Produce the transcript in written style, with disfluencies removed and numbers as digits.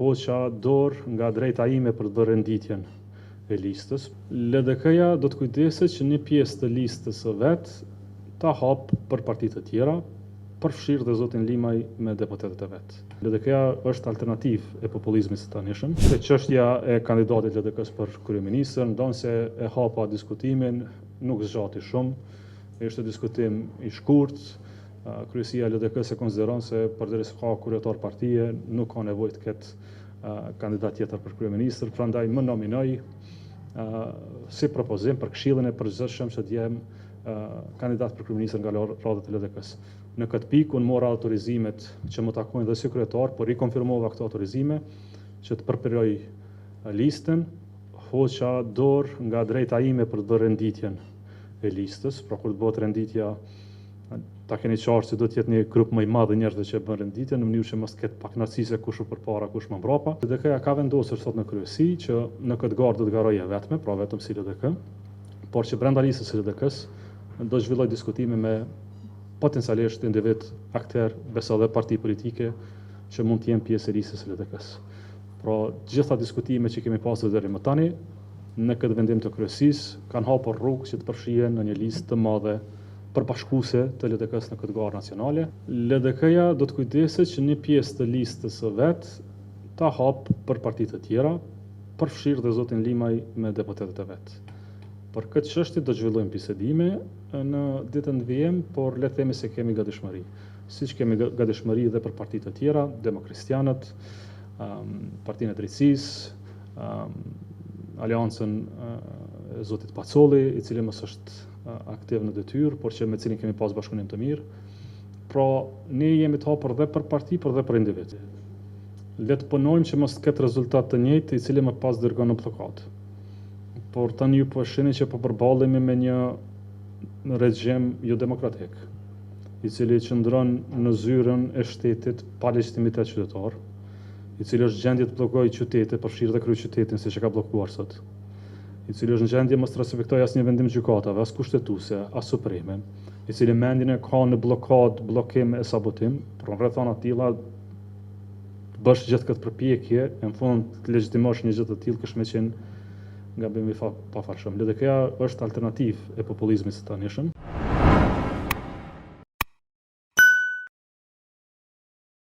hoqa dorë nga drejta ime për të bërë renditjen e listës. LDK-ja do të kujdeset që një pjesë të listës së vet ta hap për partitë të tjera, përfshirë dhe zotin Limaj me deputetët e vet. LDK-ja është alternativë e populizmit së tanishëm. Se çështja e kandidatit LDK-s për kryeministër, ndonse e hapa diskutimin, nuk zgjati shumë. Ishte diskutim i shkurt. Kryesia e LDK-s e konsideron se përderisa ka kryetar partie, nuk ka nevojë të ketë kandidat tjetër për kryeministër, prandaj më nominoj si propozim për këshillin e përgjithshëm që të jem kandidat për kryeministër nga radhët e LDK-s. Në këtë pikë unë mora autorizimet që më takojnë dhe si kryetar, por rikonfirmova këto autorizime që të përpiroj listën, hoqa dorë nga drejta ime për të bërë renditjen e listës, pra kur të bëhet renditja, ta keni qartë se do të jetë një grup më i madh njerëzve që bën renditje në mënyrë që mos ketë pakënaqësi se kush u përpara, kush më mbrapa. LDK-ja ka vendosur sot në kryesi që në këtë garë do të garojë vetme, pra vetëm si LDK, por që brenda listës së LDK-s do zhvilloj diskutime me potencialisht individ, akter, besa dhe parti politike që mund të jenë pjesë e listës së LDK-s. Pra, gjitha diskutime që kemi pasur deri më tani në këtë vendim të kryesisë kanë hapur rrugë që të përfshihen në një listë të madhe përbashkuese të LDK-s në këtë garë nacionale. LDK-ja do të kujdeset që një pjesë të listës së vet ta hap për partitë të tjera, përfshirë dhe zotin Limaj me deputetët e vet. Për këtë çështje do zhvillojmë bisedime në ditën e vijim, por le të themi se kemi gatishmëri. Siç kemi gatishmëri edhe për partitë të tjera, Demokratistjanët, Partinë e Drejtësisë, Aleancën e zotit Pacolli, i cili mos është aktiv në detyrë, por që me cilin kemi pas bashkëpunim të mirë. Pra, ne jemi të hapur dhe për parti, por dhe për individ. Le të punojmë që mos ketë rezultat të njëjtë, i cili më pas dërgon në blokadë. Por tani ju po shihni që po përballemi me një regjim jo demokratik, i cili qëndron në zyrën e shtetit pa legjitimitet qytetar, i cili është gjendje të bllokojë qytete, përfshirë dhe kryeqytetin, siç e ka bllokuar sot, i cili është në gjendje mos të respektojë asnjë vendim gjykatave, as kushtetuese, as supreme, i cili mendjen e ka në blokadë, bllokim e sabotim, por në rrethana të tilla bësh gjithë këtë përpjekje, në fund të legjitimosh një gjë të tillë kish më qenë gabim i pafarshëm. LDK-ja është alternativë e populizmit së tanishëm.